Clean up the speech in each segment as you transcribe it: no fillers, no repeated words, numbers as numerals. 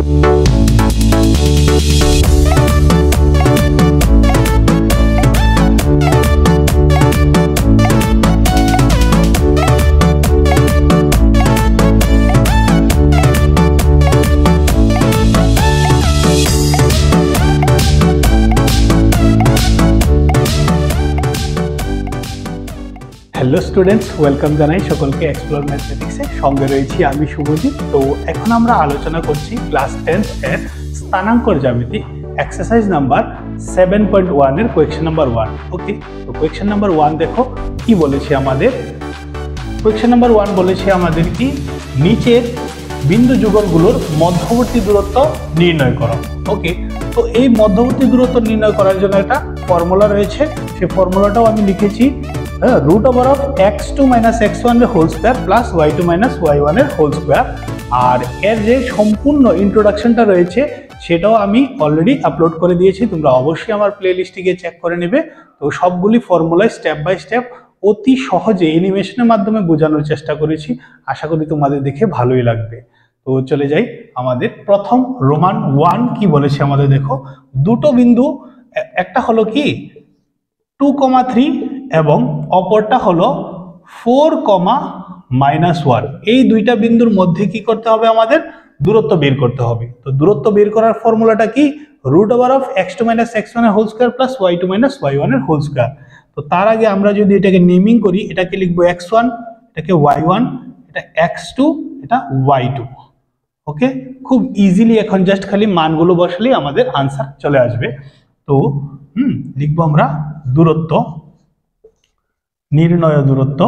Hello students welcome Janai सकल के explore mathematics संगे रही आमी शुभजीत। तो এখন আমরা আলোচনা করছি ক্লাস 10 এর স্থানাঙ্কর জ্যামিতি এক্সারসাইজ নাম্বার 7.1 এর কোয়েশ্চন নাম্বার 1। ওকে, তো কোয়েশ্চন নাম্বার 1 দেখো কি বলেছে আমাদের। কোয়েশ্চন নাম্বার 1 বলেছে আমাদের কি নিচের বিন্দু যুগলগুলোর মধ্যবর্তী দূরত্ব নির্ণয় করো। ওকে, তো এই মধ্যবর্তী দূরত্ব নির্ণয় করার জন্য একটা ফর্মুলা রয়েছে, সেই ফর্মুলাটাও আমি লিখেছি root over of x2 minus x1 whole square plus y2 minus y1 whole square. और एर जे सम्पूर्ण इंट्रोडक्शनটা রয়েছে সেটাও আমি অলরেডি আপলোড করে দিয়েছি, তোমরা অবশ্যই আমার প্লেলিস্টে গিয়ে চেক করে নেবে। তো সবগুলি ফর্মুলা স্টেপ বাই স্টেপ অতি সহজে অ্যানিমেশনের মাধ্যমে বোঝানোর চেষ্টা করেছি, আশা করি তোমাদের দেখে ভালোই লাগবে। তো চলে যাই আমাদের প্রথম রোমান 1 কি বলেছে আমাদের। দেখো দুটো বিন্দু, একটা হলো কি 2,3 এবং অপরটা হলো 4,-1। এই দুইটা বিন্দুর মধ্যে কি করতে হবে, আমাদের দূরত্ব বের করতে হবে। তো দূরত্ব বের করার ফর্মুলাটা কি, root over of x2 minus x1 whole square plus y2 minus y1 whole square. তো তার আগে আমরা যদি এটাকে নেমিং করি, এটাকে লিখবো x1, এটাকে y1, এটা x2, এটা y2। ওকে, খুব ইজিলি এখন জাস্ট খালি মানগুলো বসালেই আমাদের আনসার চলে আসবে। তো লিখবো আমরা দূরত্ব, নির্ণয় দূরত্ব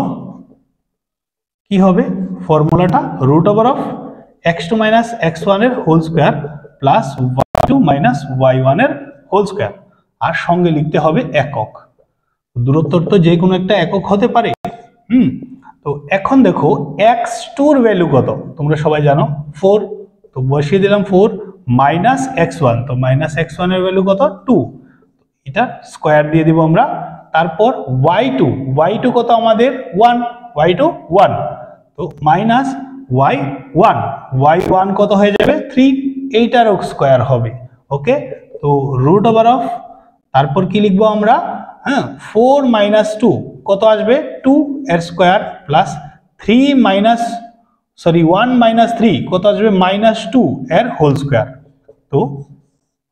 কি হবে, ফর্মুলাটা root over of x2 minus x1 whole square plus y2 minus y1 whole square. আর সঙ্গে লিখতে হবে একক। দূরত্ব তো যে কোনো একটা একক হতে পারে। তো এখন দেখো x2 এর ভ্যালু কত, তোমরা সবাই জানো 4। তো বসিয়ে দিলাম 4 মাইনাস x1, তো মাইনাস x1 এর ভ্যালু কত 2, এটা স্কয়ার দিয়ে দিব আমরা। তারপর y2 কত আমাদের 1, y2 1, তো মাইনাস y1 কত হয়ে যাবে 3, এইটার স্কয়ার হবে। ওকে, তো রুট ওভার অফ, তারপর কি লিখবো আমরা, 4 মাইনাস 2 কত আসবে 2 এর স্কয়ার প্লাস 1 মাইনাস 3 কত আসবে -2 এর হোল স্কয়ার। তো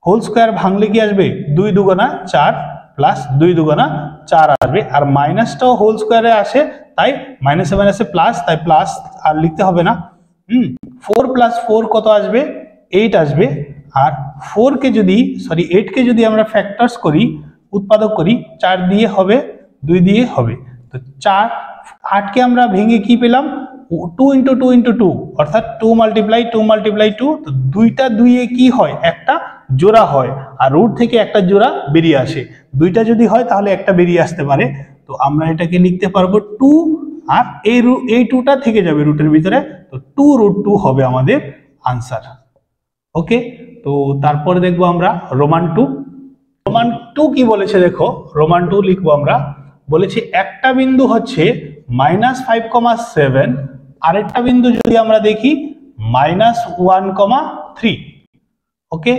হোল স্কয়ার ভাঙলে কি আসবে 2 দুগুণা 4 প্লাস 2 দুগুণা 4 আসবে। আর মাইনাসটাও হোল স্কয়ারে আসে, তাই মাইনাসে মাইনাসে প্লাস, তাই প্লাস আর লিখতে হবে না। 4 প্লাস 4 কত আসবে 8 আসবে। আর 8 কে যদি আমরা ফ্যাক্টরস করি, উৎপাদক করি, 4 দিয়ে হবে 2 দিয়ে হবে। তো 8 কে আমরা ভেঙে কি পেলাম 2 × 2 × 2 অর্থাৎ 2 মাল্টিপ্লাই 2। তো দুইটা 2 এ কি হয়, একটা জোড়া হয়, আর রুট থেকে একটা জোড়া বেরিয়ে আসে। দুইটা যদি হয় তাহলে একটা বেরিয়ে আসতে পারে। তো আমরা এটাকে লিখতে পারবো 2, আর এই 2টা থেকে যাবে রুটের ভিতরে, তো 2√2 হবে আমাদের আনসার। ওকে, তো তারপরে দেখবো আমরা রোমান 2 কি বলেছে। দেখো রোমান 2 লিখবো আমরা, বলেছে একটা বিন্দু হচ্ছে -5,7, আরেকটা বিন্দু যদি আমরা দেখি -1,3। ওকে,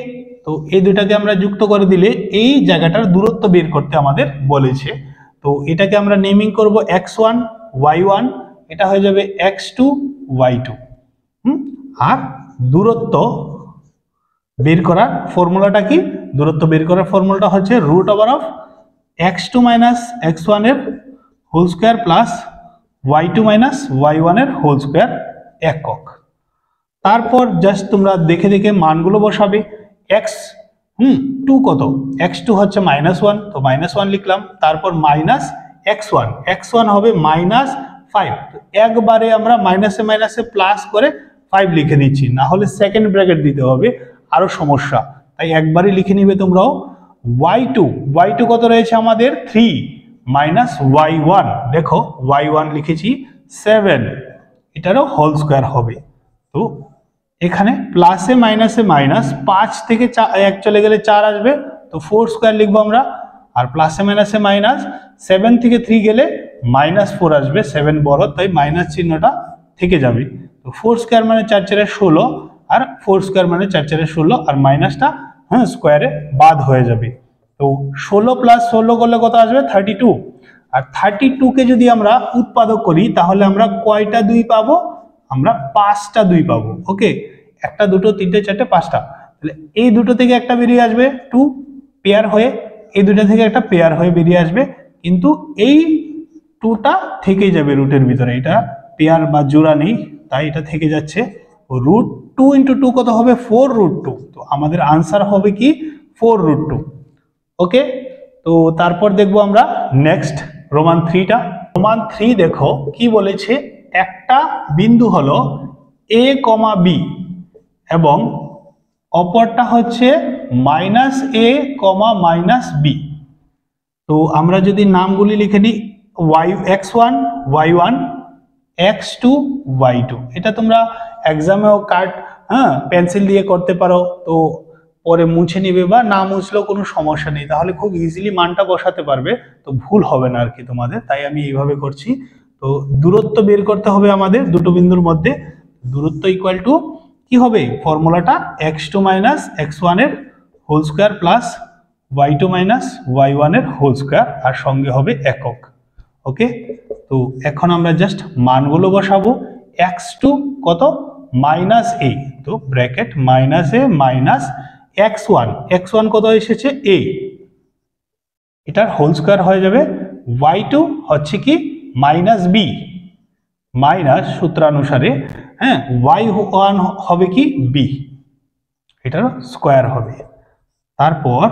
তো এই দুটাকে আমরা যুক্ত করে দিলে এই জায়গাটার দূরত্ব বের করতে আমাদের বলেছে। তো এটাকে আমরা নেমিং করব x1 y1, এটা হয়ে যাবে x2 y2। আর দূরত্ব বের করার ফর্মুলাটা কি, দূরত্ব বের করার ফর্মুলাটা হচ্ছে root over of x2 minus x1 whole square plus y2 minus y1 whole square একক। তারপর জাস্ট তোমরা দেখে দেখে মানগুলো বসাবে। x2 কত, x2 হচ্ছে -1, তো -1 লিখলাম। তারপর মাইনাস x1 হবে -5, তো একবারে আমরা মাইনাসে মাইনাসে প্লাস করে 5 লিখে দিচ্ছি, না হলে সেকেন্ড ব্র্যাকেট দিতে হবে, আরো সমস্যা, তাই একবারই লিখে নিবে তোমরাও। y2 কত রয়েছে আমাদের 3 মাইনাস y1, দেখো y1 লিখেছি 7, এটারও হোল স্কয়ার হবে। তো এখানে প্লাসে মাইনাসে মাইনাস, 5 থেকে 1 চলে গেলে 4 আসবে, তো 4 স্কয়ার লিখবো আমরা। আর প্লাসে মাইনাসে মাইনাস, 7 থেকে 3 গেলে -4 আসবে, 7 বড়, তাই মাইনাস চিহ্নটা থেকে যাবে। তো 4 স্কয়ার মানে 4 4 16, আর 4 স্কোয়ার মানে 4 4 16 আর মাইনাসটা স্কোয়ারে বাদ হয়ে যাবে। তো 16 প্লাস 16 করলে কত আসবে 32। আর 32 কে যদি আমরা উৎপাদক করি তাহলে আমরা কয়টা 2 পাবো, আমরা 5টা 2 পাবো। ওকে, একটা দুটো তিনটে চারটে পাঁচটা, তাহলে এই দুটো থেকে একটা বেরিয়ে আসবে 2 পেয়ার হয়ে, এই দুটো থেকে একটা পেয়ার হয়ে বেরিয়ে আসবে, কিন্তু এই 2টা থেকেই যাবে রুটের ভিতরে, এটা পেয়ার বা জোড়া নেই তাই এটা থেকে যাচ্ছে। রুট 2 ইন্টু 2 কত হবে 4 রুট 2, তো আমাদের আনসার হবে কি 4 রুট 2। ওকে, তো তারপর দেখবো আমরা নেক্সট রোমান 3টা। রোমান 3 দেখো কি বলেছে, একটা বিন্দু হলো a, b এবং অপরটা হচ্ছে -a, -b। তো আমরা যদি নামগুলি লিখে নিই, x1 y1 x2 y2, এটা তোমরা এক্সামেও কাট পেন্সিল দিয়ে করতে পারো, তো পরে মুছে নিবে বা না মুছলেও কোনো সমস্যা নেই, তাহলে খুব ইজিলি মানটা বসাতে পারবে, তো ভুল হবে না আর কি তোমাদের, তাই আমি এইভাবে করছি। তো দূরত্ব বের করতে হবে আমাদের দুটো বিন্দুর মধ্যে, দূরত্ব ইকুয়াল টু কি হবে ফর্মুলাটা x2 - x1 এর whole square plus y2 - y1 এর হোল স্কয়ার, আর সঙ্গে হবে একক। ওকে, তো এখন আমরা জাস্ট মানগুলো বসাবো। x2 কত -a, তো ব্র্যাকেট -a -x1 কত এসেছে a, এটার হোল স্কয়ার হয়ে যাবে। y2 হচ্ছে কি -b মাইনাস সূত্রানুসারে y1 হবে কি b, এটার স্কয়ার হবে। তারপর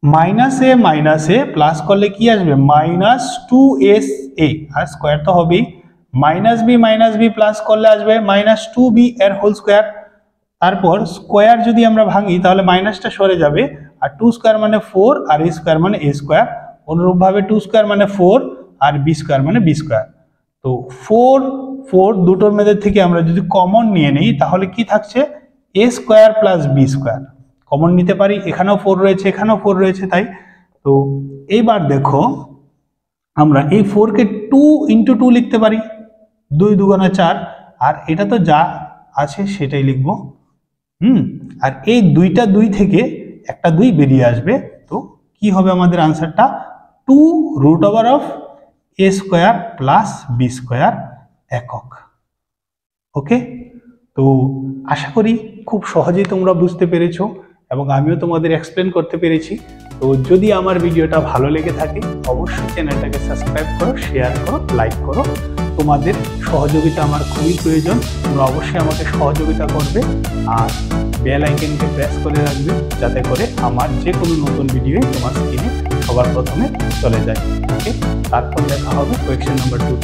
-a প্লাস করলে কি আসবে -2sa, আর স্কয়ার তো হবেই, -b প্লাস করলে আসবে -2b এর হোল স্কয়ার। তারপর স্কয়ার যদি আমরা ভাঙি তাহলে মাইনাসটা সরে যাবে, আর 2 স্কয়ার মানে 4 আর a স্কয়ার মানে a স্কয়ার, অনুরূপভাবে 2 স্কয়ার মানে 4 আর b স্কয়ার মানে b স্কয়ার। তো 4 দুটোর মধ্যে থেকে আমরা যদি কমন নিয়ে নেই তাহলে কি থাকছে a square plus b square, common নিতে পারি, এখানেও 4 রয়েছে এখানেও 4 রয়েছে তাই। তো এইবার দেখো আমরা এই 4 কে 2 ইন্টু 2 লিখতে পারি, 2 2 4, আর এটা তো যা আছে সেটাই লিখবো। আর এই দুইটা 2 থেকে একটা 2 বেরিয়ে আসবে, তো কি হবে আমাদের আনসারটা 2 root over of a square plus b square একক। ওকে, তো আশা করি খুব সহজেই তোমরা বুঝতে পেরেছো এবং আমিও তোমাদের এক্সপ্লেন করতে পেরেছি। তো যদি আমার ভিডিওটা ভালো লেগে থাকে অবশ্যই চ্যানেলটাকে সাবস্ক্রাইব করো, শেয়ার করো, লাইক করো। তোমাদের সহযোগিতা আমার খুবই প্রয়োজন, তোমরা অবশ্যই আমাকে সহযোগিতা করবে, আর বেল আইকনকে প্রেস করে রাখবে যাতে করে আমার যে কোনো নতুন ভিডিও তোমার স্ক্রিনে সবার প্রথমে চলে যায়। ওকে, তারপর দেখা হবে কোয়েশ্চেন নাম্বার 2।